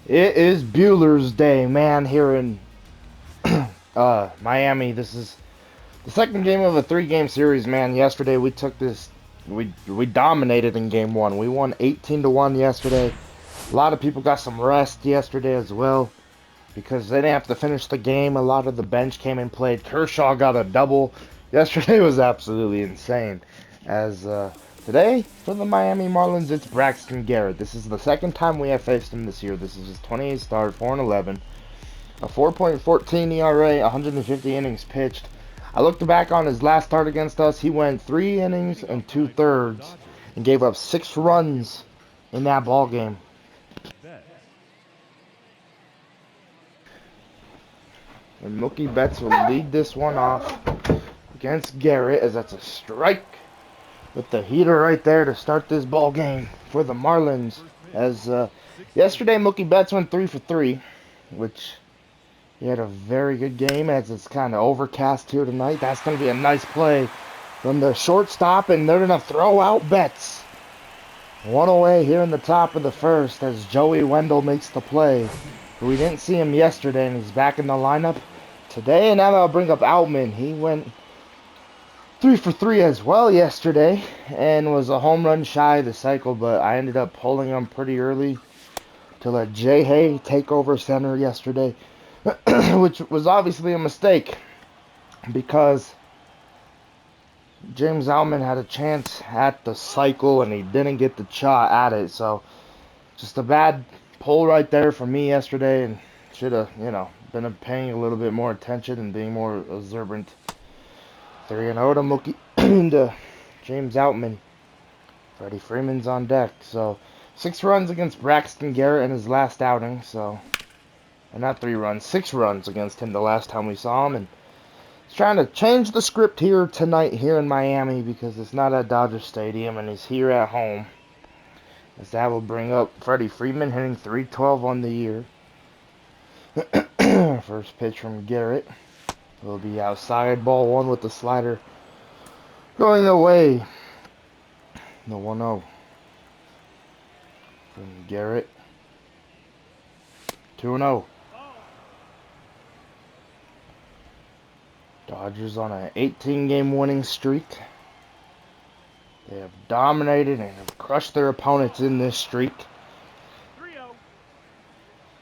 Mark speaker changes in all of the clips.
Speaker 1: It is Bueller's Day, man, here in Miami. This is the second game of a three-game series, man. Yesterday we took this we dominated in game one. We won 18-1 yesterday. A lot of people got some rest yesterday as well because they didn't have to finish the game. A lot of the bench came and played. Kershaw got a double. Yesterday was absolutely insane. As Today, for the Miami Marlins, it's Braxton Garrett. This is the second time we have faced him this year. This is his 28th start, 4-11, a 4.14 ERA, 150 innings pitched. I looked back on his last start against us. He went 3 innings and 2/3 and gave up 6 runs in that ball game. And Mookie Betts will lead this one off against Garrett, as that's a strike with the heater right there to start this ball game for the Marlins. As Yesterday, Mookie Betts went 3 for 3, which he had a very good game. As it's kind of overcast here tonight, that's going to be a nice play from the shortstop, and they're going to throw out Betts. One away here in the top of the first as Joey Wendell makes the play. We didn't see him yesterday, and he's back in the lineup today. And now I'll bring up Outman. He went 3 for 3 as well yesterday and was a home run shy of the cycle, but I ended up pulling him pretty early to let Jay Hay take over center yesterday, which was obviously a mistake because James Outman had a chance at the cycle and he didn't get the shot at it. So just a bad pull right there for me yesterday, and should have, been paying a little bit more attention and being more observant. 3-0 to Mookie to James Outman. Freddie Freeman's on deck. So 6 runs against Braxton Garrett in his last outing. So, and not 3 runs, 6 runs against him the last time we saw him. And he's trying to change the script here tonight here in Miami because it's not at Dodger Stadium and he's here at home. As that will bring up Freddie Freeman hitting .312 on the year. First pitch from Garrett will be outside, ball 1 with the slider going away. The 1-0 from Garrett. 2-0. Dodgers on an 18-game winning streak. They have dominated and have crushed their opponents in this streak.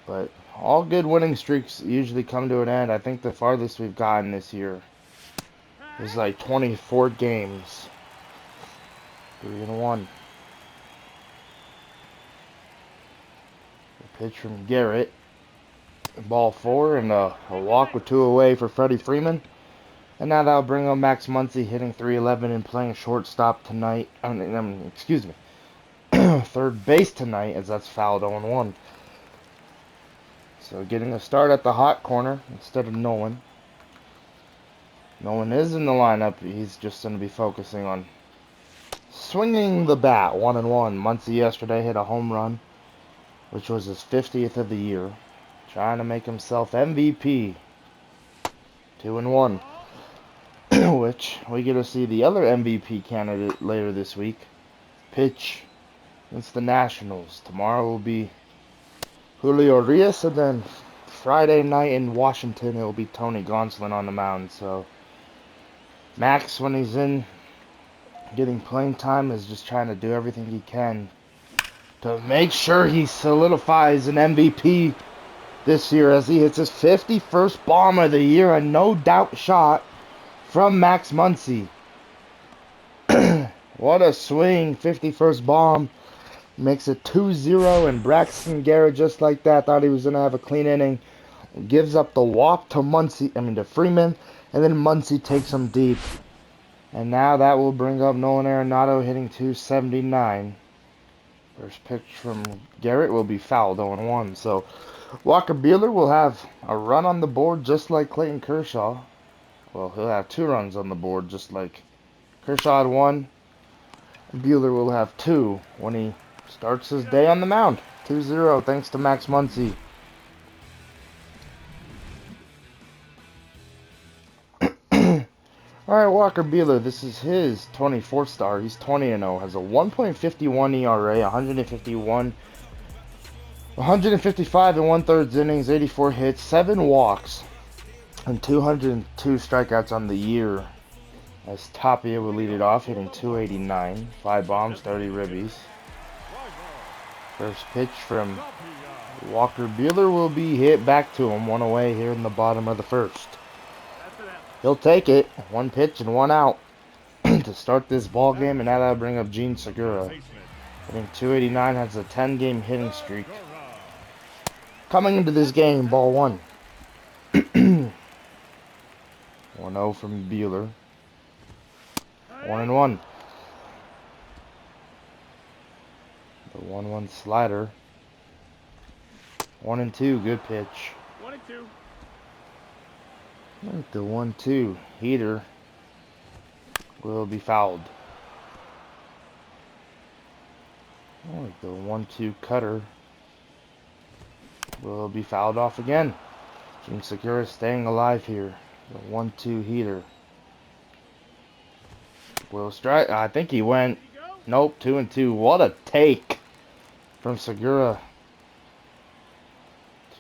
Speaker 1: But all good winning streaks usually come to an end. I think the farthest we've gotten this year is like 24 games. 3-1. The pitch from Garrett. Ball 4 and a walk with 2 away for Freddie Freeman. And now that'll bring up Max Muncy hitting .311 and playing shortstop tonight. Third base tonight, as that's fouled 0-1. So getting a start at the hot corner instead of Nolan. Nolan is in the lineup. He's just going to be focusing on swinging the bat. 1-1. Muncy yesterday hit a home run, which was his 50th of the year. Trying to make himself MVP. 2-1. Which we get to see the other MVP candidate later this week pitch against the Nationals. Tomorrow will be Julio Urias, and then Friday night in Washington it will be Tony Gonsolin on the mound. So Max, when he's in getting playing time, is just trying to do everything he can to make sure he solidifies an MVP this year as he hits his 51st bomb of the year, a no doubt shot from Max Muncy. What a swing, 51st bomb. Makes it 2-0, and Braxton Garrett, just like that, thought he was going to have a clean inning. Gives up the walk to Freeman, and then Muncy takes him deep. And now that will bring up Nolan Arenado hitting .279. First pitch from Garrett will be fouled 0-1. So Walker Buehler will have a run on the board just like Clayton Kershaw. Well, he'll have 2 runs on the board just like Kershaw had 1. Buehler will have 2 when he starts his day on the mound. 2-0 thanks to Max Muncy. Alright, Walker Buehler, this is his 24th start. He's 20-0, has a 1.51 ERA, 151 155 and 1/3 innings, 84 hits, 7 walks, and 202 strikeouts on the year. As Tapia will lead it off, hitting 289, 5 bombs, 30 ribbies. First pitch from Walker Buehler will be hit back to him, 1 away here in the bottom of the first. He'll take it, 1 pitch and 1 out to start this ball game, and now that'll bring up Gene Segura. Hitting 289, has a 10-game hitting streak. Coming into this game, ball 1. 1-0 from Buehler. 1-1. The 1-1 slider. 1-2, good pitch.
Speaker 2: 1-2.
Speaker 1: The 1-2 heater will be fouled. The 1-2 cutter will be fouled off again. Gene Segura staying alive here. The 1-2 heater will strike. I think he went. Nope, 2-2. What a take from Segura.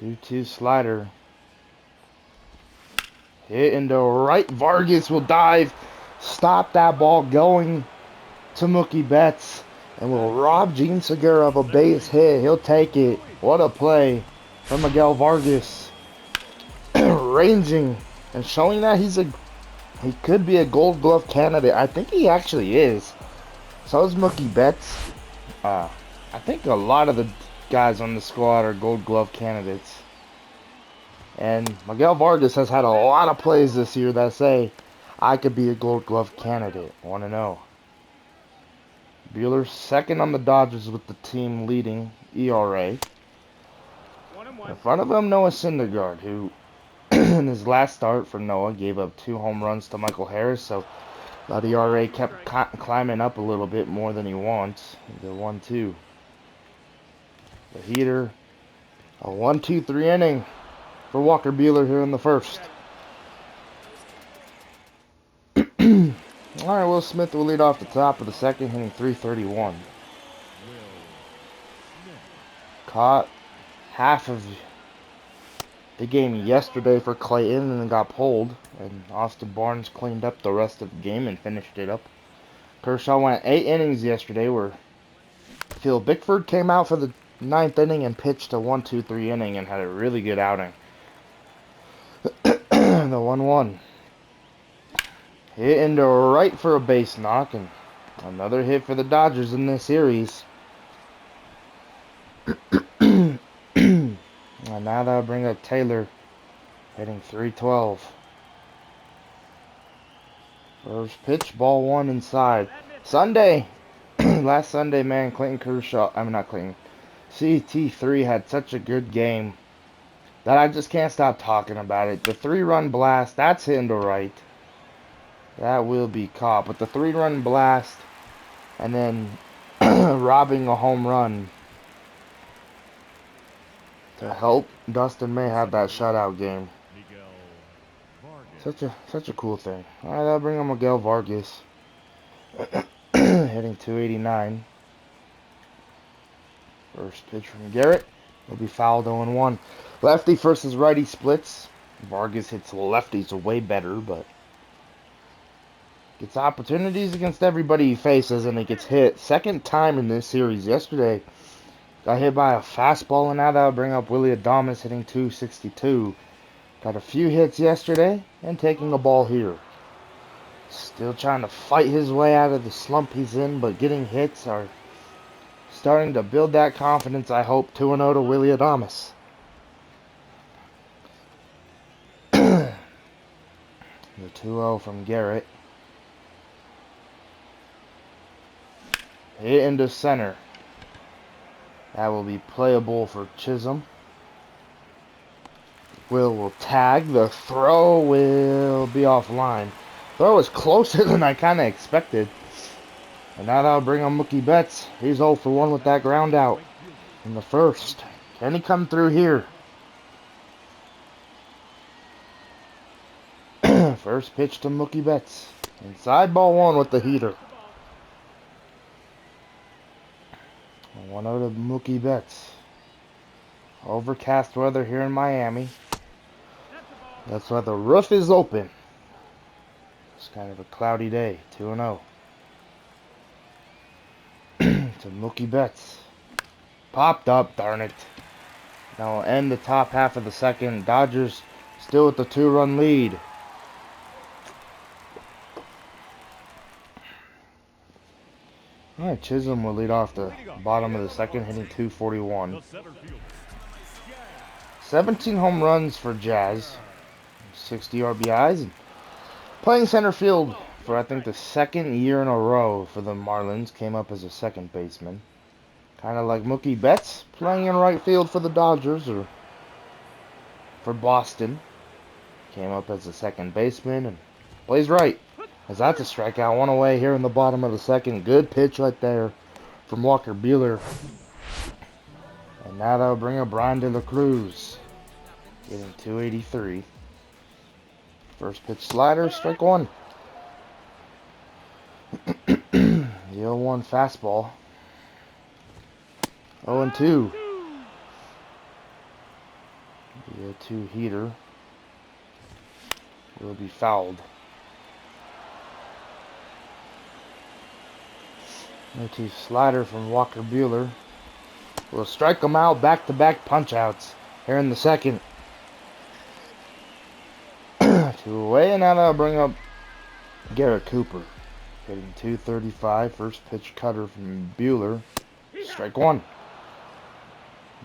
Speaker 1: 2-2 slider. Hit into right. Vargas will dive. Stop that ball going to Mookie Betts. And will rob Gene Segura of a base hit. He'll take it. What a play from Miguel Vargas. Ranging and showing that he could be a Gold Glove candidate. I think he actually is. So is Mookie Betts. I think a lot of the guys on the squad are Gold Glove candidates. And Miguel Vargas has had a lot of plays this year that say, I could be a Gold Glove candidate. 1-0. Buehler second on the Dodgers with the team leading ERA. In front of him, Noah Syndergaard, who in his last start for Noah gave up 2 home runs to Michael Harris, so the ERA kept climbing up a little bit more than he wants. The 1-2. The heater. A 1-2-3 inning for Walker Buehler here in the first. Alright, Will Smith will lead off the top of the second, hitting 331. Caught half of the game yesterday for Clayton and then got pulled. And Austin Barnes cleaned up the rest of the game and finished it up. Kershaw went 8 innings yesterday where Phil Bickford came out for the 9th inning and pitched a 1-2-3 inning and had a really good outing. The 1-1. Hit into right for a base knock, and another hit for the Dodgers in this series. And now that'll bring up Taylor, hitting 312. First pitch, ball 1 inside. Sunday, last Sunday, man, CT3 had such a good game that I just can't stop talking about it. The 3-run blast, that's hitting to right. That will be caught. But the 3-run blast and then robbing a home run to help Dustin May have that shutout game. Such a cool thing. Alright, that'll bring on Miguel Vargas. Hitting 289. First pitch from Garrett will be fouled 0-1. Lefty versus righty splits. Vargas hits lefties way better, but gets opportunities against everybody he faces, and he gets hit. Second time in this series. Yesterday, got hit by a fastball, and now that'll bring up Willie Adames hitting 262. Got a few hits yesterday, and taking a ball here. Still trying to fight his way out of the slump he's in, but getting hits are starting to build that confidence, I hope. 2-0 to Willie Adames. The 2-0 from Garrett. Hit into center. That will be playable for Chisholm. Will tag. The throw will be offline. Throw is closer than I kind of expected. And now that'll bring on Mookie Betts. He's 0 for 1 with that ground out in the first. Can he come through here? First pitch to Mookie Betts. Inside ball 1 with the heater. 1-0 to Mookie Betts. Overcast weather here in Miami. That's why the roof is open. It's kind of a cloudy day. 2-0. To Mookie Betts. Popped up, darn it. Now we'll end the top half of the second. Dodgers still with the 2-run lead. Alright, Chisholm will lead off the bottom of the second, hitting .241. 17 home runs for Jazz. 60 RBIs. And playing center field for, I think, the second year in a row for the Marlins. Came up as a second baseman. Kind of like Mookie Betts playing in right field for the Dodgers or for Boston. Came up as a second baseman and plays right. As that's a strikeout. One away here in the bottom of the second. Good pitch right there from Walker Buehler. And now that'll bring up Brian De La Cruz. Getting .283. First pitch slider, strike one. The 0-1 fastball. 0-2. The 0-2 heater will be fouled. 0-2 slider from Walker Buehler. We'll strike them out, back-to-back punch-outs here in the second. 2 away, and now that'll bring up Garrett Cooper. Hitting .235. First pitch cutter from Buehler. Strike one.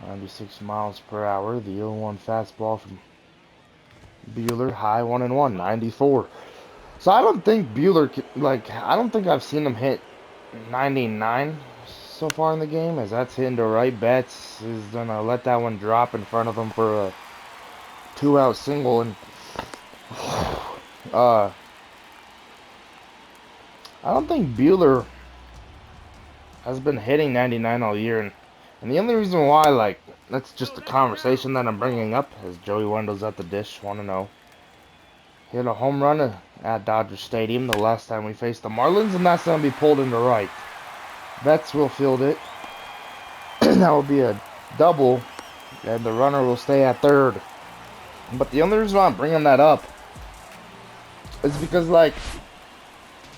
Speaker 1: 96 miles per hour. The 0-1 fastball from Buehler. High 1-1. 94. So I don't think Buehler, I don't think I've seen him hit 99 so far in the game. As that's hitting to right. Betts is going to let that one drop in front of him for a 2-out single. And I don't think Buehler has been hitting 99 all year, and the only reason why, that's just the conversation that I'm bringing up, as Joey Wendell's at the dish, 1-0. Hit a home run at Dodger Stadium the last time we faced the Marlins, and that's going to be pulled into right. Betts will field it. That will be a double, and the runner will stay at third. But the only reason why I'm bringing that up is because,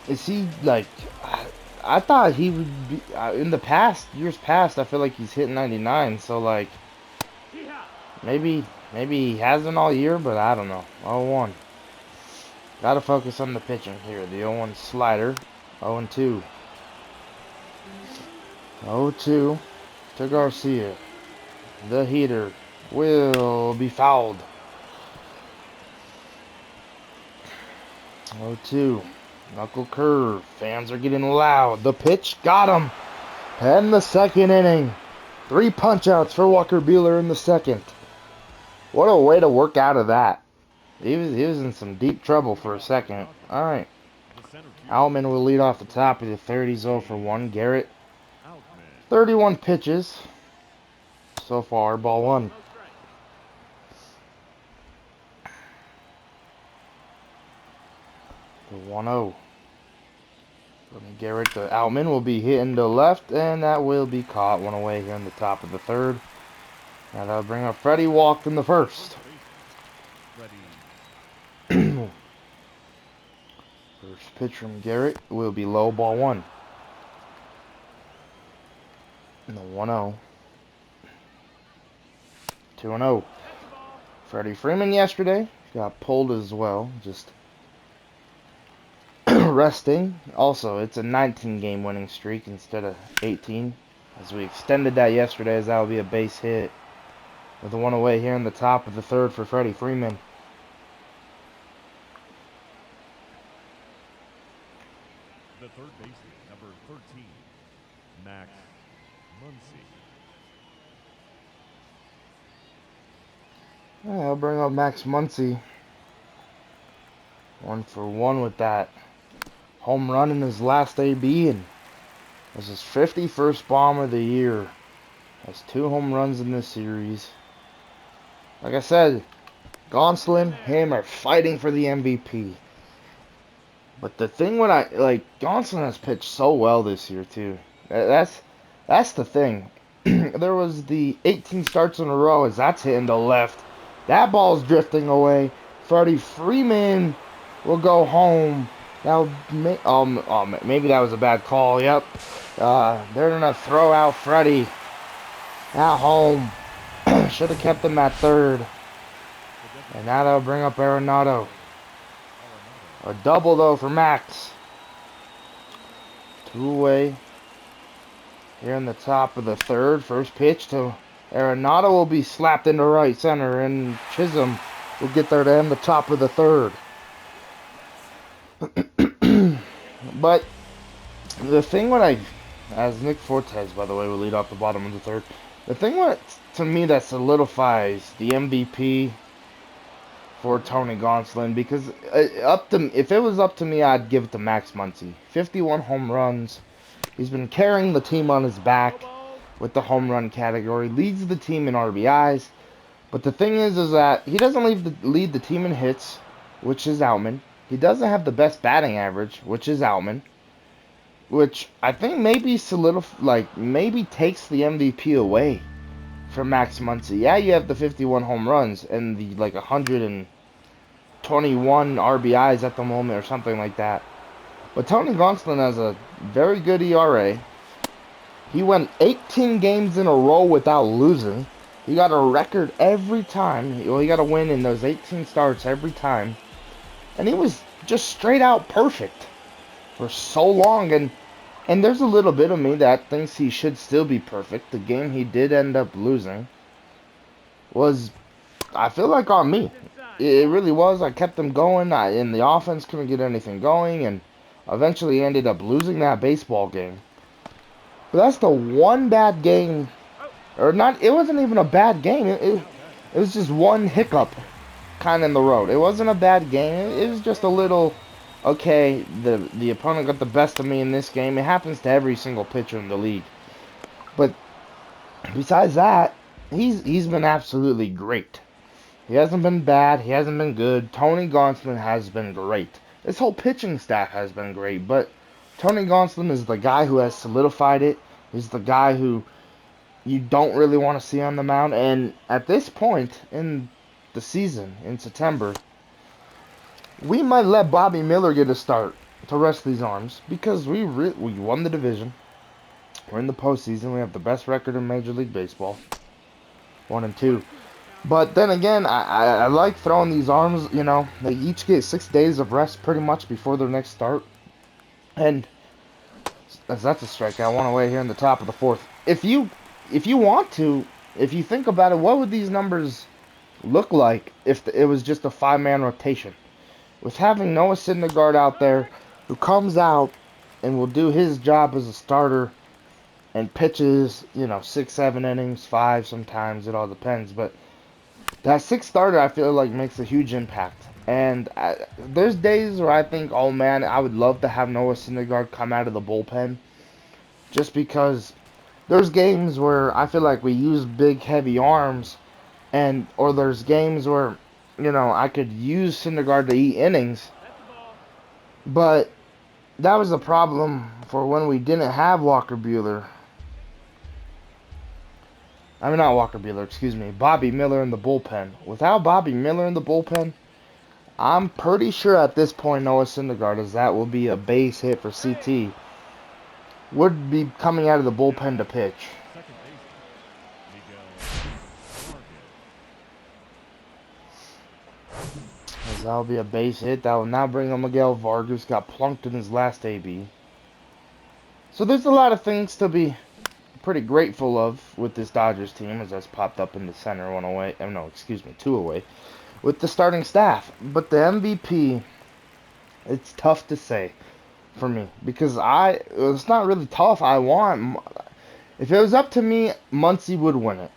Speaker 1: is he, I thought he would be, in the years past, I feel like he's hitting 99, so, maybe he hasn't all year, but I don't know. 0-1. Gotta focus on the pitching here. The 0-1 slider. 0-2. 0-2 to Garcia. The heater will be fouled. 0-2. Knuckle curve. Fans are getting loud. The pitch got him. And the second inning. 3 punch-outs for Walker Buehler in the second. What a way to work out of that. He was in some deep trouble for a second. Alright. Outman will lead off the top of the third. He's 0-for-1. Garrett. 31 pitches. So far, ball 1. The 1-0. Garrett, the Outman, will be hitting to left, and that will be caught. 1 away here in the top of the third. Now that'll bring up Freddie walked in the first. First pitch from Garrett will be low, ball 1. And the 1-0. 2-0. Freddie Freeman yesterday got pulled as well. Just resting. Also, it's a 19-game winning streak instead of 18. As we extended that yesterday, as that will be a base hit. With the 1 away here in the top of the third for Freddie Freeman.
Speaker 2: The third baseman, number 13, Max Muncy.
Speaker 1: Yeah, I'll bring up Max Muncy. 1-for-1 with that home run in his last AB, and this is 51st bomb of the year. Has 2 home runs in this series. Like I said, Gonsolin, him are fighting for the MVP. But the thing when Gonsolin has pitched so well this year too. That's the thing. there was the 18 starts in a row as that's hitting to left. That ball's drifting away. Freddie Freeman will go home. Now, maybe that was a bad call. Yep. They're going to throw out Freddie at home. Should have kept him at third. And now they'll bring up Arenado. A double, though, for Max. 2 away. Here in the top of the third. First pitch to Arenado will be slapped into right center. And Chisholm will get there to end the top of the third. But the thing as Nick Fortes, by the way, will lead off the bottom of the third. The thing to me that solidifies the MVP for Tony Gonsolin, because if it was up to me, I'd give it to Max Muncy. 51 home runs. He's been carrying the team on his back with the home run category. Leads the team in RBIs. But the thing is that he doesn't lead the team in hits, which is Outman. He doesn't have the best batting average, which is Outman. Which I think maybe maybe takes the MVP away from Max Muncy. Yeah, you have the 51 home runs and the 121 RBIs at the moment or something like that. But Tony Gonsolin has a very good ERA. He went 18 games in a row without losing. He got a record every time. He got a win in those 18 starts every time. And he was just straight out perfect for so long. And there's a little bit of me that thinks he should still be perfect. The game he did end up losing was, I feel like, on me. It really was. I kept him going, and the offense couldn't get anything going, and eventually ended up losing that baseball game. But that's the one bad game, or not. It wasn't even a bad game. It was just one hiccup, kind of in the road. It wasn't a bad game. It was just a little. Okay, the opponent got the best of me in this game. It happens to every single pitcher in the league. But besides that, he's been absolutely great. He hasn't been bad. He hasn't been good. Tony Gonsolin has been great. This whole pitching staff has been great. But Tony Gonsolin is the guy who has solidified it. He's the guy who you don't really want to see on the mound. And at this point in the season, in September, we might let Bobby Miller get a start to rest these arms because we won the division. We're in the postseason. We have the best record in Major League Baseball, 1-2. But then again, I like throwing these arms. You know, they each get 6 days of rest pretty much before their next start. And that's a strikeout. 1 away here in the top of the fourth. If you want to, if you think about it, what would these numbers look like if it was just a 5-man rotation? With having Noah Syndergaard out there, who comes out and will do his job as a starter and pitches, 6, 7 innings, 5 sometimes, it all depends. But that 6th starter, I feel like, makes a huge impact. And there's days where I think, oh man, I would love to have Noah Syndergaard come out of the bullpen. Just because there's games where I feel like we use big, heavy arms, or there's games where I could use Syndergaard to eat innings. But that was the problem for when we didn't have Walker Buehler. I mean, not Walker Buehler, excuse me. Bobby Miller in the bullpen. Without Bobby Miller in the bullpen, I'm pretty sure at this point Noah Syndergaard, as that will be a base hit for CT, would be coming out of the bullpen to pitch. As that'll be a base hit. That will now bring on Miguel Vargas. Got plunked in his last AB. So there's a lot of things to be pretty grateful of with this Dodgers team, as that's popped up in the center 1 away. Oh, no, excuse me, 2 away. With the starting staff. But the MVP, it's tough to say for me. Because it's not really tough. If it was up to me, Muncy would win it.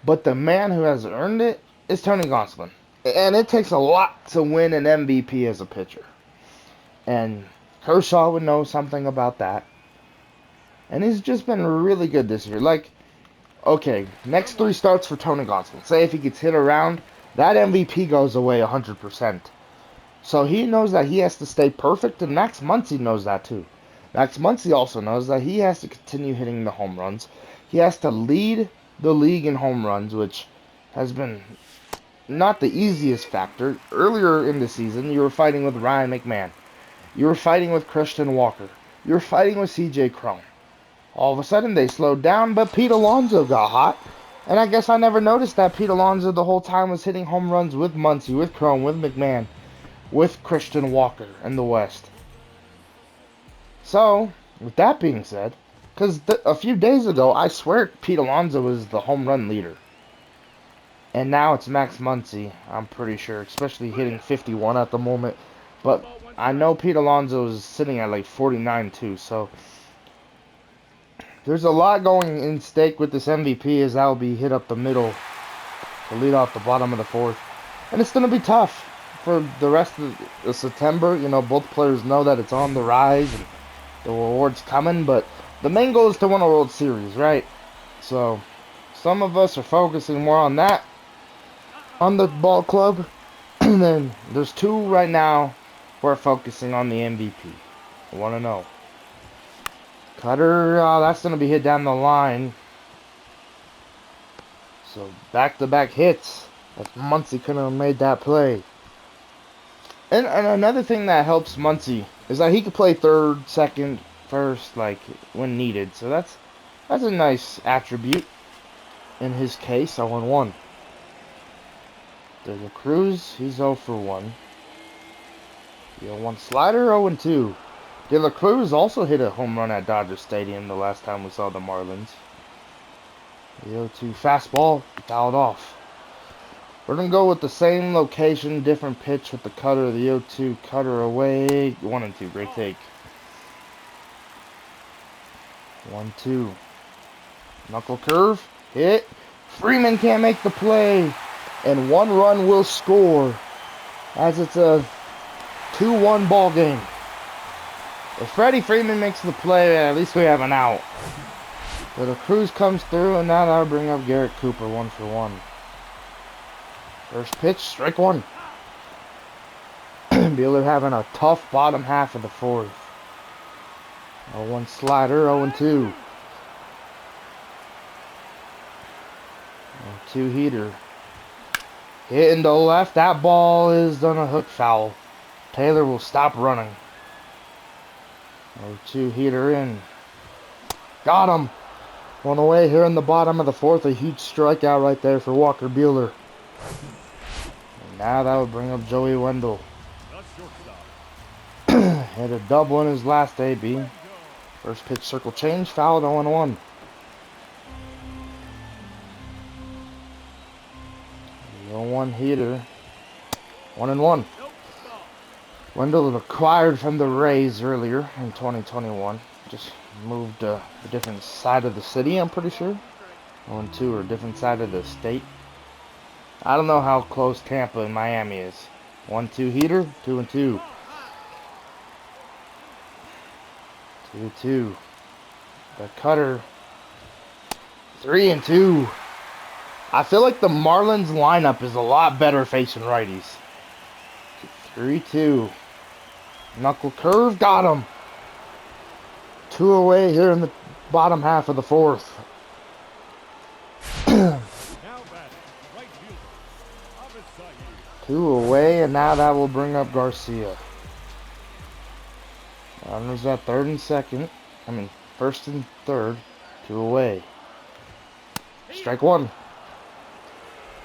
Speaker 1: But the man who has earned it is Tony Gonsolin. And it takes a lot to win an MVP as a pitcher. And Kershaw would know something about that. And he's just been really good this year. Okay, next 3 starts for Tony Gonsolin. Say if he gets hit around, that MVP goes away 100%. So he knows that he has to stay perfect, and Max Muncy knows that too. Max Muncy also knows that he has to continue hitting the home runs. He has to lead the league in home runs, which has been not the easiest factor. Earlier in the season, you were fighting with Ryan McMahon. You were fighting with Christian Walker. You were fighting with C.J. Cron. All of a sudden, they slowed down, but Pete Alonso got hot. And I guess I never noticed that Pete Alonso the whole time was hitting home runs with Muncy, with Cron, with McMahon, with Christian Walker in the West. So, with that being said, because a few days ago, I swear Pete Alonso was the home run leader. And now it's Max Muncy, I'm pretty sure, especially hitting 51 at the moment. But I know Pete Alonso is sitting at like 49 too, so there's a lot going in stake with this MVP as that will be hit up the middle to lead off the bottom of the fourth. And it's going to be tough for the rest of the September. You know, both players know that it's on the rise and the reward's coming, but the main goal is to win a World Series, right? So some of us are focusing more on that, on the ball club, and then there's two right now who are focusing on the MVP. I want to know. Cutter, that's going to be hit down the line. So back-to-back hits. If Muncy couldn't have made that play. And another thing that helps Muncy is that he could play third, second, first, like when needed. So that's a nice attribute in his case. 0-1. De La Cruz, he's 0 for 1. The 0-1 slider, 0-2. De La Cruz also hit a home run at Dodger Stadium the last time we saw the Marlins. The 0-2 fastball, fouled off. We're going to go with the same location, different pitch with the cutter. The 0-2 cutter away. 1-2, great take. 1-2. Knuckle curve, hit. Freeman can't make the play. And one run will score as it's a 2-1 ball game. If Freddie Freeman makes the play, at least we have an out. So the Cruz comes through, and now that'll bring up Garrett Cooper, 1 for 1. First pitch, strike one. Buehler having a tough bottom half of the fourth. 0-1 slider, 0-2. 0-2 heater. Hitting to left, that ball is on a hook foul. Taylor will stop running. 0-2 heater in. Got him. One away here in the bottom of the fourth. A huge strikeout right there for Walker Buehler. And now that would bring up Joey Wendell. Hit a double in his last AB. First pitch circle change. Fouled 0-1. 0-1 heater. 1-1. Wendell acquired from the Rays earlier in 2021. Just moved a different side of the city, I'm pretty sure. 0-2 or a different side of the state. I don't know how close Tampa and Miami is. 1-2 heater, 2-2. 2-2. The cutter. 3-2. I feel like the Marlins lineup is a lot better facing righties. 3-2. Knuckle curve, got him. 2 away here in the bottom half of the fourth. 2 away, and now that will bring up Garcia. Runners at third and second. First and third. 2 away. Strike one.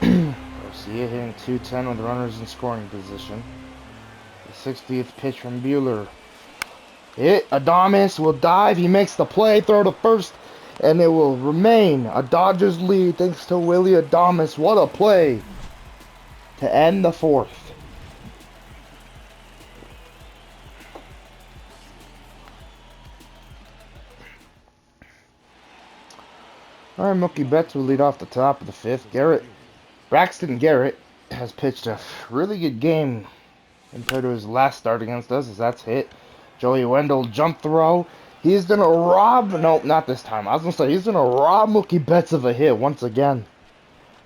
Speaker 1: Garcia hitting 210 with runners in scoring position. The 60th pitch from Buehler. Hit. Adames will dive. He makes the play. Throw to first. And it will remain a Dodgers lead thanks to Willie Adames. What a play to end the fourth. Alright, Mookie Betts will lead off the top of the fifth. Braxton Garrett has pitched a really good game compared to his last start against us, as that's hit. Joey Wendell jump throw. He's gonna rob, no, not this time. I was gonna say, he's gonna rob Mookie Betts of a hit once again.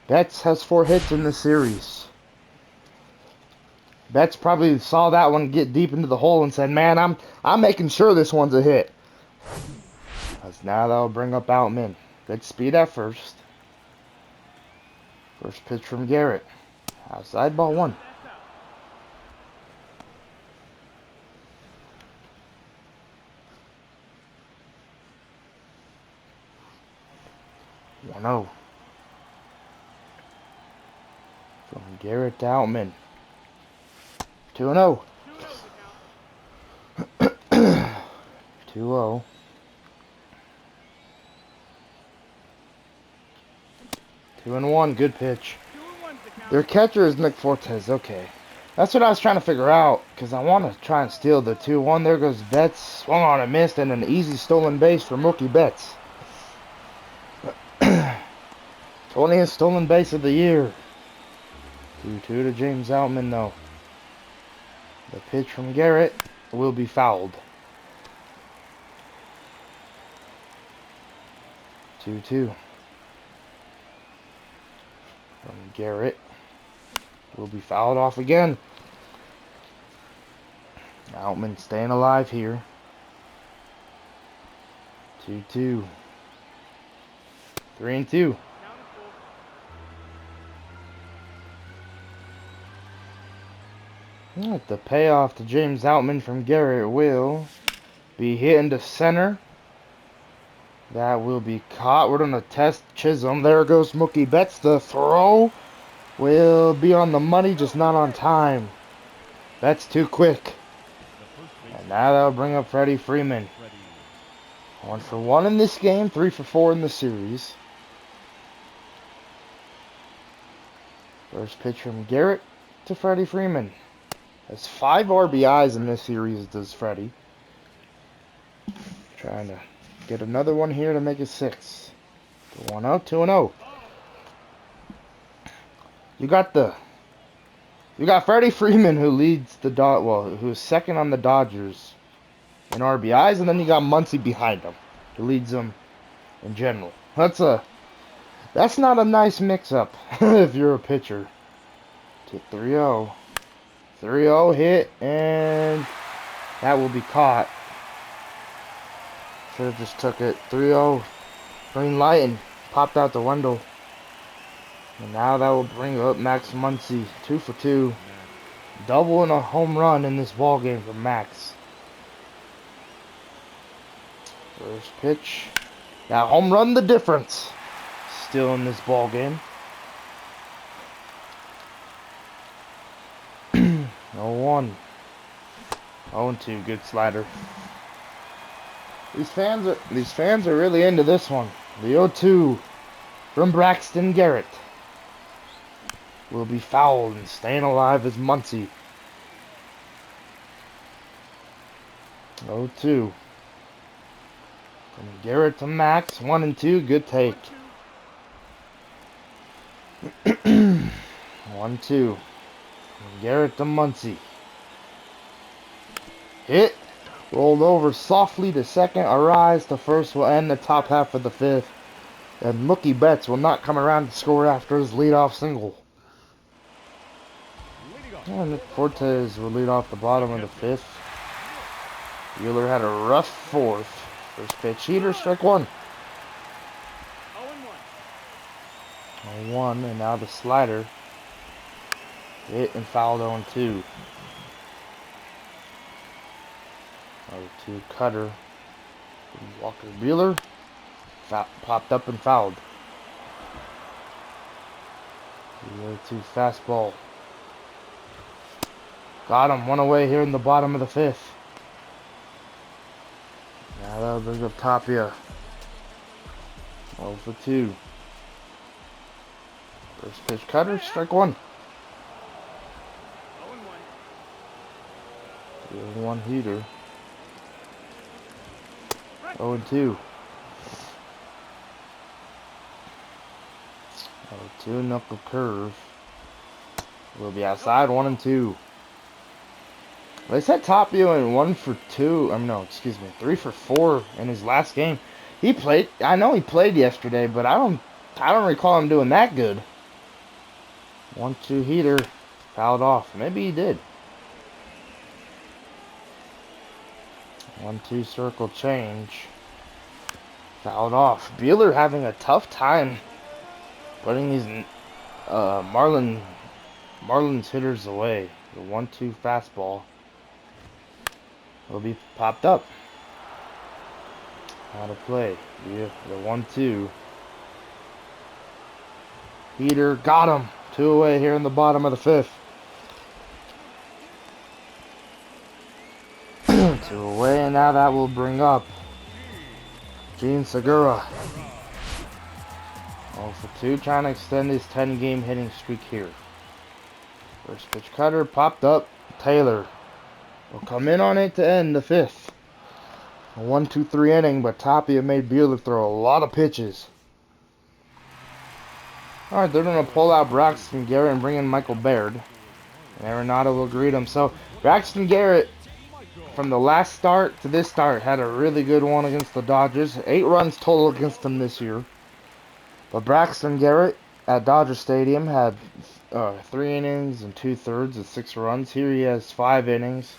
Speaker 1: Betts has 4 hits in this series. Betts probably saw that one get deep into the hole and said, man, I'm making sure this one's a hit. Because now that'll bring up Outman. Good speed at first. First pitch from Garrett. Outside, ball one. One zero. From Garrett to Outman. 2-0. 2-0. Two and one, good pitch. Their catcher is Nick Fortes. Okay, that's what I was trying to figure out because I want to try and steal the 2-1. There goes Betts, swung on and missed, and an easy stolen base for Mookie Betts. 20th stolen base of the year. 2-2 to James Outman though. The pitch from Garrett will be fouled. 2-2. From Garrett will be fouled off again. Outman staying alive here. 2-2. 3-2. The payoff to James Outman from Garrett will be hit into center. That will be caught. We're going to test Chisholm. There goes Mookie Betts. The throw will be on the money, just not on time. That's too quick. And now that'll bring up Freddie Freeman. 1 for 1 in this game, 3 for 4 in the series. First pitch from Garrett to Freddie Freeman. Has 5 RBIs in this series, does Freddie. Trying to get another one here to make it 6. 1-0, 2-0. You got Freddie Freeman who leads the who's second on the Dodgers in RBIs, and then you got Muncy behind him, who leads them in general. That's not a nice mix-up if you're a pitcher. To 3-0. 3-0 hit, and that will be caught. Should have just took it. 3-0 green light and popped out the window. And now that will bring up Max Muncy. 2 for 2. Double and a home run in this ball game for Max. First pitch. Now home run the difference. Still in this ball game. 0-1. 0-2. Good slider. These fans are really into this one. The 0-2 from Braxton Garrett will be fouled, and staying alive is Muncy. 0-2 from Garrett to Max. 1 and 2. Good take. 1-2 from Garrett to Muncy. Hit. Rolled over softly to second. A rise to first will end the top half of the 5th. And Mookie Betts will not come around to score after his leadoff single. And Nick Fortes will lead off the bottom of the 5th. Buehler had a rough 4th. First pitch heater, strike 1. 0-1, and now the slider. Hit and fouled 0-2. 0-2 cutter. Walker Buehler popped up and fouled. 0-2 fastball. Got him. 1 away here in the bottom of the 5th. Now that'll bring up Tapia. 0 for 2. First pitch cutter, strike 1. 0-1 heater. 0-2. 0-2 knuckle curve. Will be outside. 1-2. They said Tapia in 1 for 2. No, excuse me, 3 for 4 in his last game. He played. I know he played yesterday, but I don't recall him doing that good. 1-2 heater, fouled off. Maybe he did. 1-2 circle change. Fouled off. Buehler having a tough time putting these Marlins hitters away. The 1-2 fastball will be popped up. How to play. Yeah, the 1-2. Heater got him. 2 away here in the bottom of the 5th. 2 away, and now that will bring up Gene Segura. 0 for 2, trying to extend his 10-game hitting streak here. First pitch cutter popped up. Taylor will come in on it to end the 5th. A 1-2-3 inning, but Tapia made Buehler throw a lot of pitches. Alright, they're going to pull out Braxton Garrett and bring in Michael Baird. And Arenado will greet him. So, Braxton Garrett, from the last start to this start, had a really good one against the Dodgers. 8 runs total against them this year. But Braxton Garrett at Dodger Stadium had 3 innings and 2/3 of 6 runs. Here he has 5 innings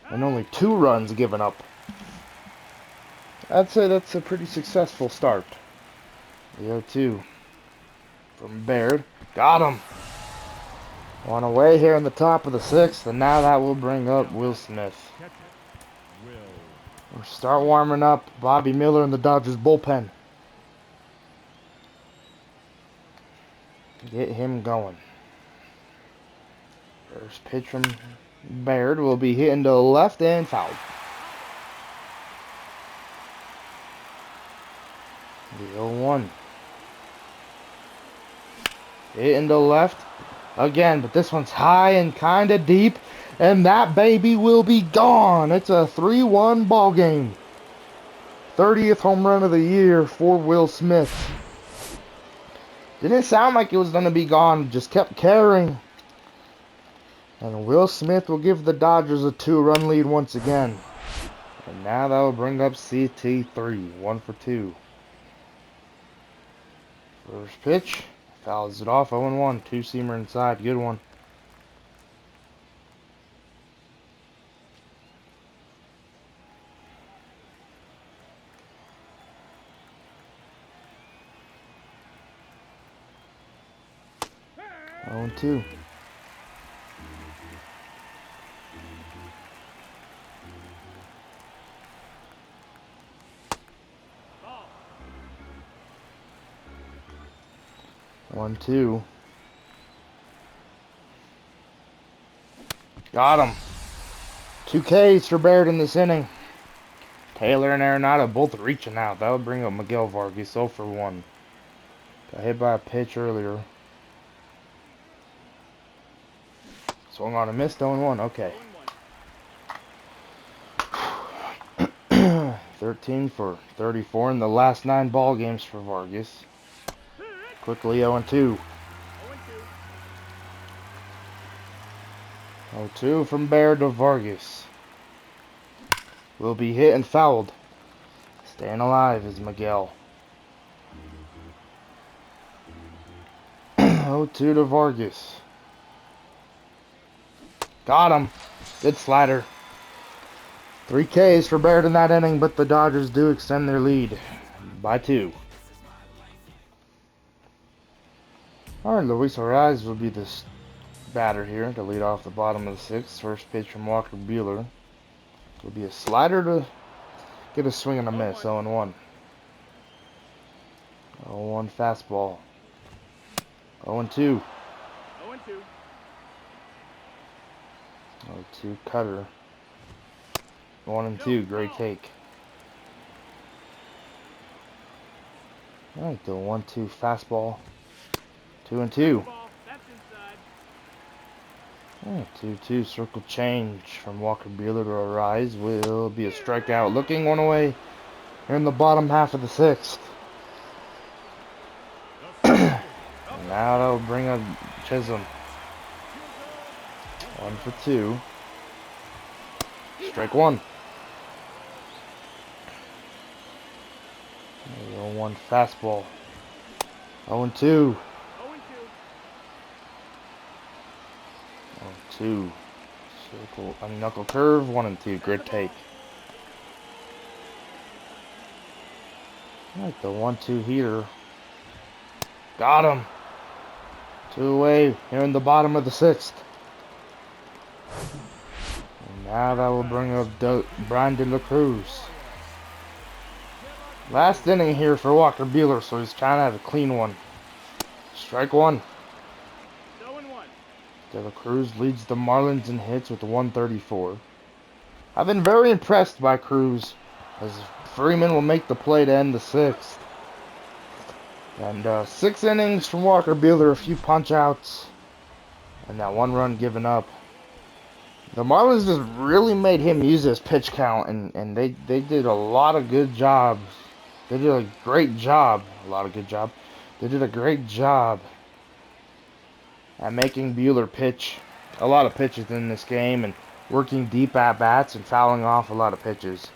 Speaker 1: and only 2 runs given up. I'd say that's a pretty successful start. The 0-2 from Baird. Got him. 1 away here in the top of the 6th, and now that will bring up Will Smith. We'll start warming up Bobby Miller in the Dodgers bullpen. Get him going. First pitch from Baird will be hitting to the left and fouled. The 0-1. Hitting to left again, but this one's high and kind of deep, and that baby will be gone. It's a 3-1 ball game. 30th home run of the year for Will Smith. Didn't sound like it was going to be gone, just kept carrying. And Will Smith will give the Dodgers a 2-run lead once again. And now that will bring up CT3, 1 for 2. First pitch, fouls it off, 0-1, 2-seamer inside, good one. Oh, 2. One, 2. Got him. 2 Ks for Baird in this inning. Taylor and Arenado both reaching out. That would bring up Miguel Vargas, 0 for 1. Got hit by a pitch earlier. Swung on a miss, 0-1. Okay. 13 for 34 in the last 9 ball games for Vargas. Quickly 0-2. 0-2 from Baird to Vargas. Will be hit and fouled. Staying alive is Miguel. 0-2 to Vargas. Got him. Good slider. 3 Ks for Baird in that inning, but the Dodgers do extend their lead by 2. Alright, Luis Arraez will be this batter here to lead off the bottom of the 6th. First pitch from Walker Buehler. Will be a slider to get a swing and a miss. 0-1. 0-1 fastball. 0-2. 0-2 cutter. 1-2. Great take. Alright, the 1-2 fastball. 2-2. 2-2 circle change from Walker Buehler to Arraez will be a strikeout. Looking 1 away here in the bottom half of the 6th. And now that'll bring up Chisholm. 1 for 2. Strike 1. 0-1 fastball. 0-2. 0-2. Circle, knuckle curve. 1-2. Good take. Alright, the 1-2 heater. Got him. 2 away here in the bottom of the 6th. And now that will bring up Brian De La Cruz. Last inning here for Walker Buehler, so he's trying to have a clean one. Strike one. De La Cruz leads the Marlins in hits with 134. I've been very impressed by Cruz, as Freeman will make the play to end the 6th. And 6 innings from Walker Buehler, a few punch-outs, and that 1 run given up. The Marlins just really made him use his pitch count, and they did a lot of good jobs. They did a great job. They did a great job at making Buehler pitch a lot of pitches in this game and working deep at bats and fouling off a lot of pitches.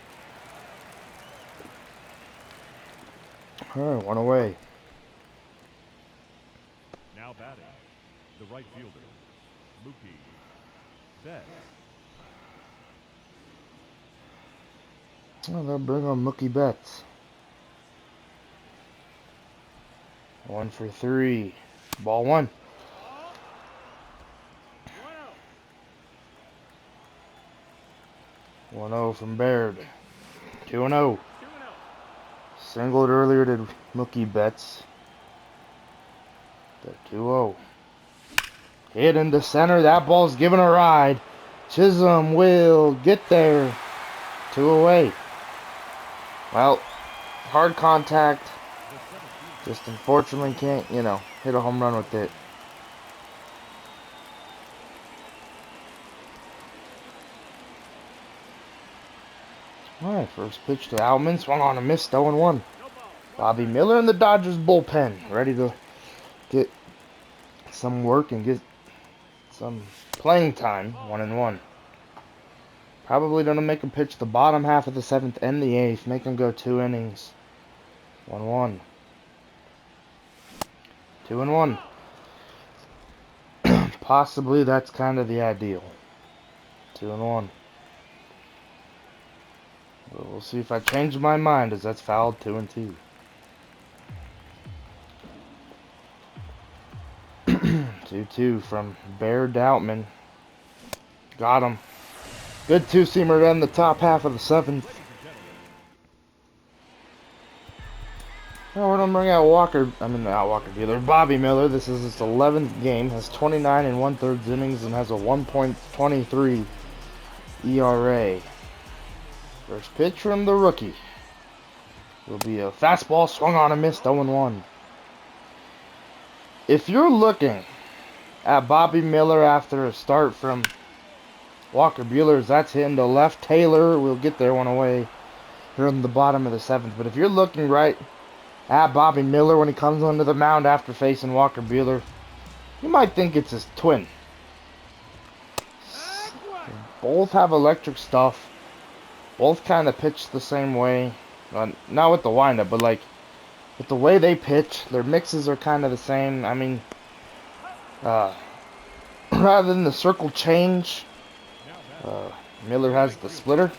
Speaker 1: Alright, 1 away.
Speaker 2: Now batting, the right fielder, Mookie Betts.
Speaker 1: Oh, they'll bring on Mookie Betts. 1 for 3. Ball 1. 1-0 from Baird. 2-0. Singled earlier to Mookie Betts. The 2-0. Hit into center. That ball's given a ride. Chisholm will get there. 2 away. Well, hard contact. Just unfortunately can't, hit a home run with it. Alright, first pitch to Outman. Swung on and missed. 0-1. Bobby Miller in the Dodgers bullpen. Ready to get some work and get some playing time. 1-1. Probably going to make him pitch the bottom half of the 7th and the 8th. Make him go 2 innings. 1-1. 2-1. Possibly that's kind of the ideal. 2-1. But we'll see if I change my mind, as that's fouled. 2-2. 2-2 from Bear Doubtman. Got him. Good 2-seamer to end the top half of the 7th. Now we're going to bring out Walker Buehler. Bobby Miller. This is his 11th game. Has 29 1/3 innings and has a 1.23 ERA. First pitch from the rookie will be a fastball swung on and missed. 0-1. If you're looking at Bobby Miller after a start from Walker Buehler's, that's hitting to left. Taylor will get there 1 away here in the bottom of the 7th. But if you're looking right at Bobby Miller when he comes onto the mound after facing Walker Buehler, you might think it's his twin. Both have electric stuff. Both kind of pitch the same way. Not with the windup, but like with the way they pitch. Their mixes are kind of the same. I mean, rather than the circle change, Miller has the splitter.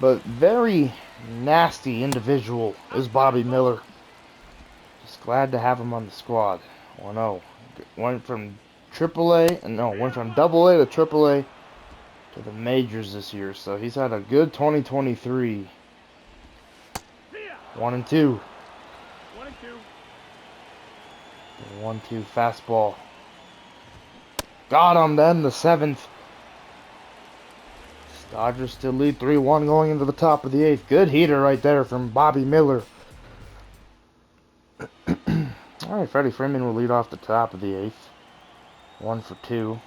Speaker 1: But very nasty individual is Bobby Miller. Just glad to have him on the squad. 1-0. Went from went from AA to AAA to the majors this year. So he's had a good 2023. 1-2. 1-2 fastball. Got him then, the 7th. Dodgers still lead 3-1 going into the top of the 8th. Good heater right there from Bobby Miller. Alright, Freddie Freeman will lead off the top of the 8th. 1 for 2.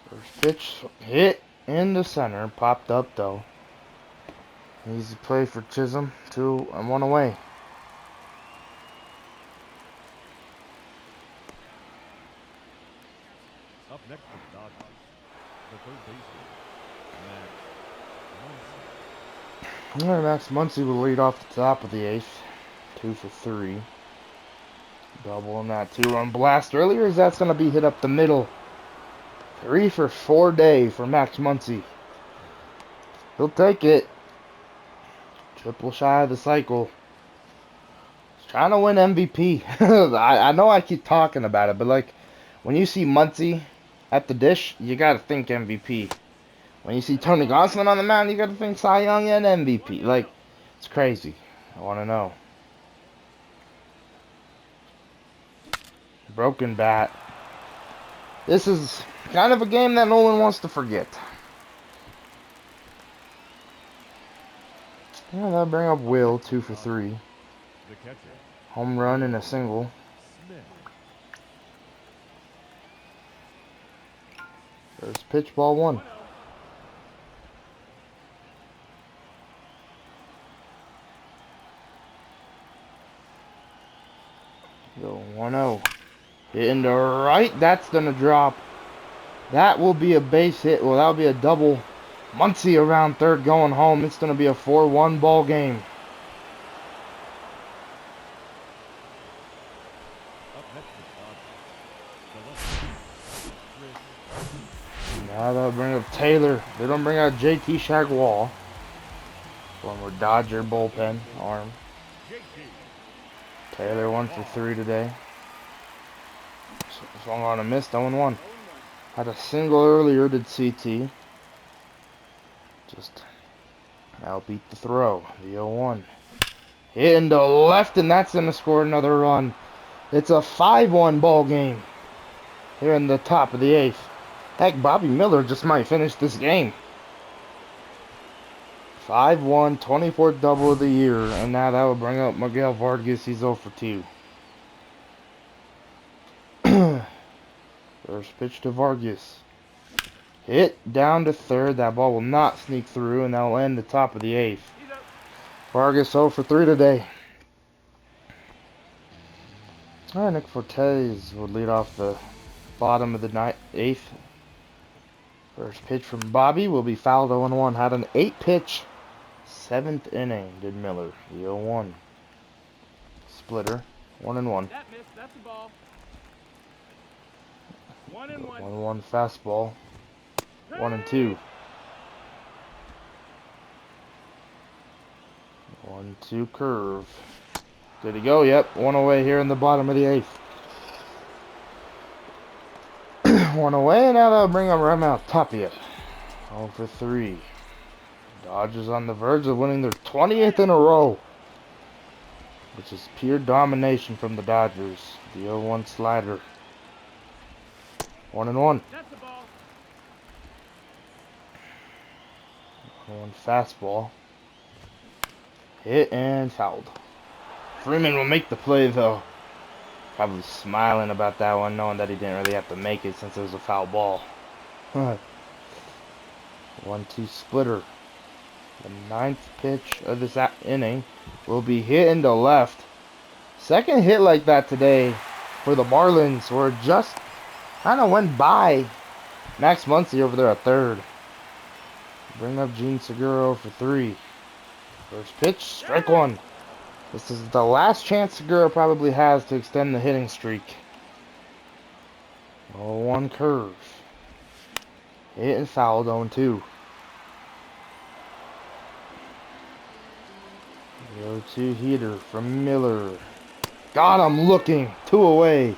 Speaker 1: First pitch hit in the center. Popped up though. Easy play for Chisholm. 2-1 away.
Speaker 2: Up next for the Dodgers, the third baseman, Max Muncy.
Speaker 1: Alright, Max Muncy will lead off the top of the 8th. 2 for 3. Double on that 2-run blast earlier, as that's going to be hit up the middle. 3 for 4 day for Max Muncy. He'll take it. Triple shy of the cycle. He's trying to win MVP. I know I keep talking about it, but like when you see Muncy at the dish, you gotta think MVP. When you see Tony Gonsolin on the mound, you gotta think Cy Young and MVP. Like, it's crazy. I wanna know. Broken bat. This is kind of a game that no one wants to forget. Yeah, that'll bring up Will, 2 for 3.
Speaker 2: The catcher,
Speaker 1: Home run and a single.
Speaker 2: Smith.
Speaker 1: First pitch, ball 1. Go 1-0. Hitting the right. That's going to drop. That will be a base hit. Well, that'll be a double. Muncy around third going home. It's going to be a 4-1 ball game.
Speaker 2: Up next is Dodgers.
Speaker 1: Now they'll bring up Taylor. They don't bring out JT Shagwall. Former Dodger bullpen arm. Taylor 1 for 3 today. Swung on a miss, 0-1. Had a single earlier, did CT. Just now beat the throw, the 0-1. Hitting to left, and that's going to score another run. It's a 5-1 ball game here in the top of the 8th. Heck, Bobby Miller just might finish this game. 5-1, 24th double of the year, and now that will bring up Miguel Vargas. He's 0 for 2. First pitch to Vargas. Hit down to third. That ball will not sneak through, and that will end the top of the 8th. Vargas 0 for 3 today. Alright, Nick Fortes would lead off the bottom of the 8th. First pitch from Bobby will be fouled 0-1. Had an 8-pitch 7th inning, did Miller. The 0-1. Splitter. 1-1.
Speaker 3: That missed. That's a ball. 1-1.
Speaker 1: 1-1 fastball. 1-2. 1-2 curve. Good to go. Yep, one away here in the bottom of the 8th. One away, and now that'll bring up Raimel Tapia. 0 for 3. Dodgers on the verge of winning their 20th in a row, which is pure domination from the Dodgers. The 0-1 slider. 1-1.
Speaker 3: That's the ball.
Speaker 1: 1 fastball. Hit and fouled. Freeman will make the play though. Probably smiling about that one, knowing that he didn't really have to make it since it was a foul ball. 1-2 splitter. The 9th pitch of this inning will be hit into left. Second hit like that today for the Marlins, where it just kind of went by Max Muncy over there at third. Bring up Gene Segura for 3. First pitch, strike 1. This is the last chance Segura probably has to extend the hitting streak. 0-1 curve. Hit and fouled 0-2. 0-2 heater from Miller. Got him looking. 2 away.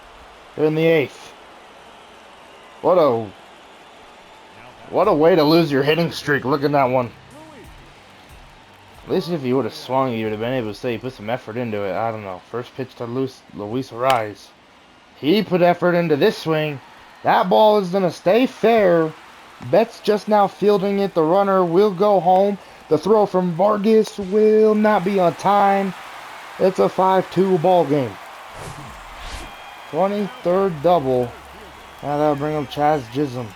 Speaker 1: They're in the 8th. What a way to lose your hitting streak. Look at that one. At least if he would have swung, he would have been able to say he put some effort into it. I don't know. First pitch to Luis Ariz. He put effort into this swing. That ball is going to stay fair. Betts just now fielding it. The runner will go home. The throw from Vargas will not be on time. It's a 5-2 ball game. 23rd double. Now that'll bring up Chaz Chisholm.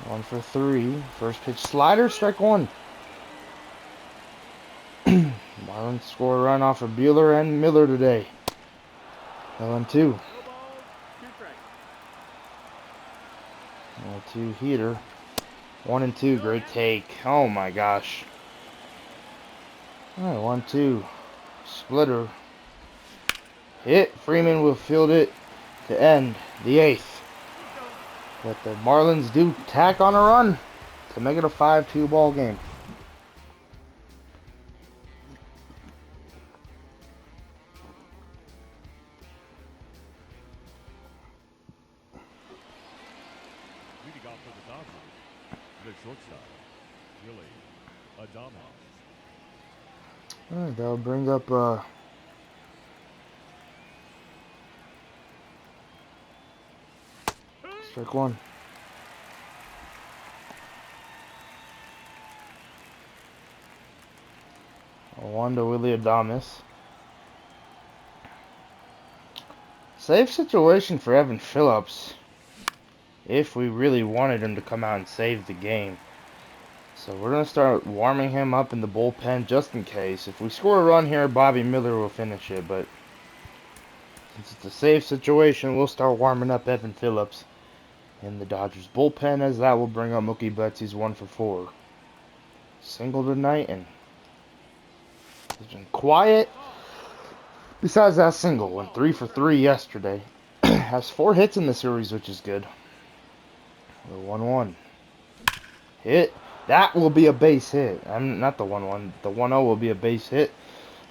Speaker 1: 1 for 3. First pitch slider, strike 1. Marlins score a run off of Buehler and Miller today. 0-2. 0-2 heater. 1-2. Great take. Oh my gosh. Alright, 1-2. Splitter. Hit. Freeman will field it to end the 8th. But the Marlins do tack on a run to make it a 5-2 ball game.
Speaker 2: Leading off for the Dodgers, the shortstop, Willie Adames.
Speaker 1: Alright, that'll bring up strike one. One to Willie Adames. Safe situation for Evan Phillips if we really wanted him to come out and save the game. So we're going to start warming him up in the bullpen just in case. If we score a run here, Bobby Miller will finish it. But since it's a safe situation, we'll start warming up Evan Phillips in the Dodgers bullpen, as that will bring up Mookie Betts. He's 1 for 4. Single tonight, and he's been quiet. Besides that single, went 3 for 3 yesterday. Has 4 hits in the series, which is good. The 1-1. Hit. That will be a base hit. I'm not the 1-1. The 1-0 will be a base hit.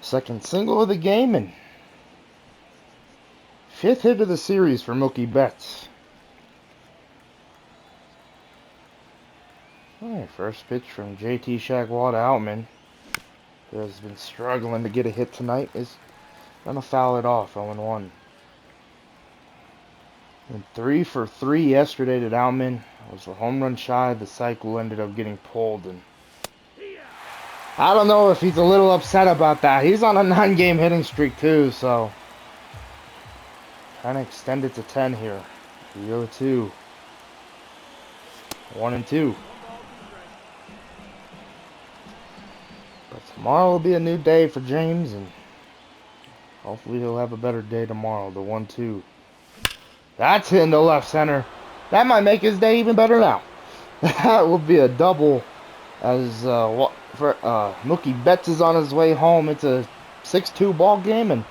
Speaker 1: Second single of the game, and 5th hit of the series for Mookie Betts. Alright, first pitch from JT Shagwell to Outman, who has been struggling to get a hit tonight, is going to foul it off, 0-1. And 3 for 3 yesterday to Outman. Was a home run shy. The cycle ended up getting pulled, and I don't know if he's a little upset about that. He's on a 9-game hitting streak too, so trying to extend it to 10 here. 0-2. 1-2. But tomorrow will be a new day for James, and hopefully he'll have a better day tomorrow. The 1-2. That's hitting the left center. That might make his day even better now. That will be a double, as Mookie Betts is on his way home. It's a 6-2 ball game, and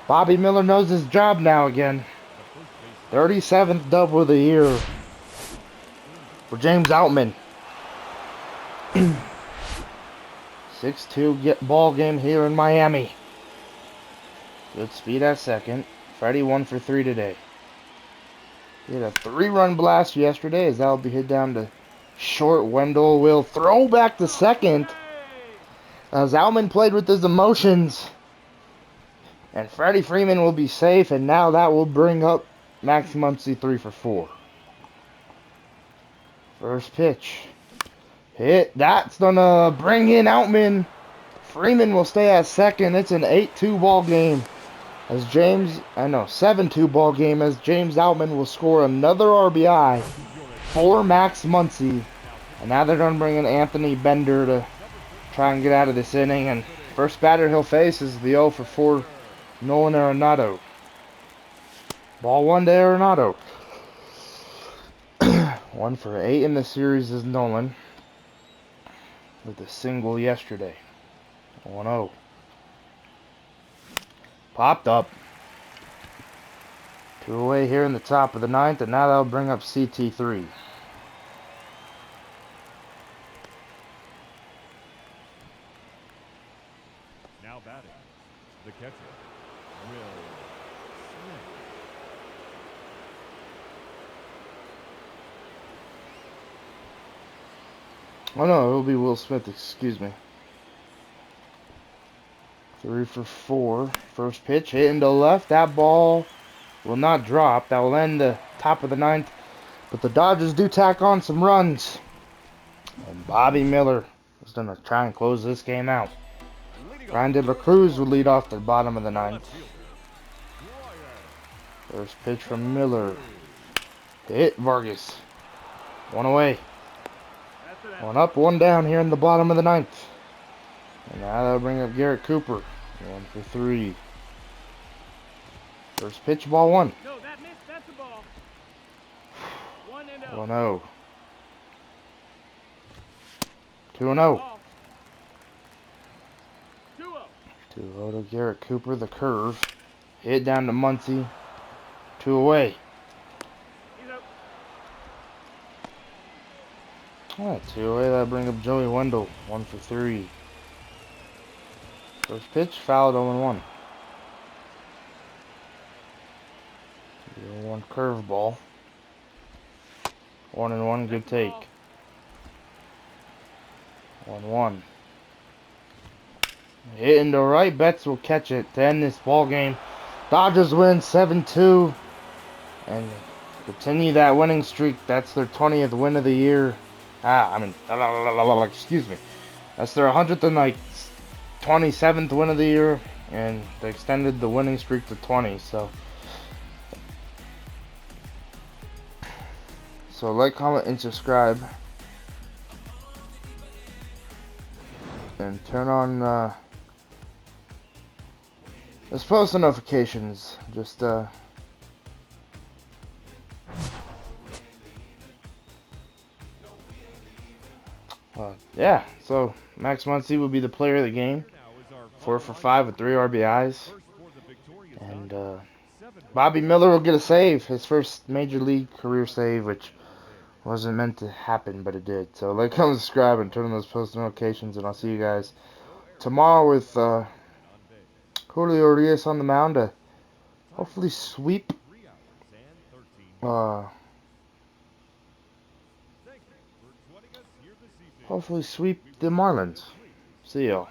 Speaker 1: Bobby Miller knows his job now again. 37th double of the year for James Outman. 6-2 ball game here in Miami. Good speed at second. Freddie 1 for 3 today. He had a 3-run blast yesterday, as that will be hit down to short. Wendell will throw back to second, as Outman played with his emotions. And Freddie Freeman will be safe, and now that will bring up Max Muncy 3 for 4. First pitch. Hit. That's going to bring in Outman. Freeman will stay at second. It's an 8-2 ball game. As 7-2 ball game, as James Outman will score another RBI for Max Muncy. And now they're going to bring in Anthony Bender to try and get out of this inning. And first batter he'll face is the 0 for 4 Nolan Arenado. Ball 1 to Arenado. 1 for 8 in the series is Nolan, with a single yesterday. 1-0. Popped up. 2 away here in the top of the 9th, and now that'll bring up CT3.
Speaker 2: Now batting, the catcher, Will Smith.
Speaker 1: Oh no, it'll be Will Smith, excuse me. 3 for 4. First pitch hit into left. That ball will not drop. That will end the top of the 9th. But the Dodgers do tack on some runs. And Bobby Miller is going to try and close this game out. Ryan De La Cruz will lead off the bottom of the 9th. First pitch from Miller. Hit Vargas. 1 away. 1 up, 1 down here in the bottom of the 9th. And now that'll bring up Garrett Cooper. 1 for 3. First pitch, ball 1.
Speaker 3: No, that missed. That's a ball. 1-0.
Speaker 1: 1-0. 2-0.
Speaker 3: 2-0.
Speaker 1: 2-0 to Garrett Cooper. The curve. Hit down to Muncy. 2 away.
Speaker 3: He's out.
Speaker 1: Alright, two away. That bring up Joey Wendell. 1 for 3. First pitch, fouled 0-1. 0-1 curveball. 1-1, good take. 1-1. Hitting the right, Betts will catch it to end this ball game. Dodgers win 7-2 and continue that winning streak. That's their 20th win of the year. Excuse me. That's their 100th and 27th win of the year, and they extended the winning streak to 20. So like, comment, and subscribe, and turn on let's post the notifications. Just yeah. So Max Muncy will be the player of the game. 4 for 5 with 3 RBIs, and Bobby Miller will get a save, his first major league career save, which wasn't meant to happen, but it did. So like, comment, subscribe, and turn on those post notifications, and I'll see you guys tomorrow with Julio Urias on the mound to hopefully sweep the Marlins. See y'all.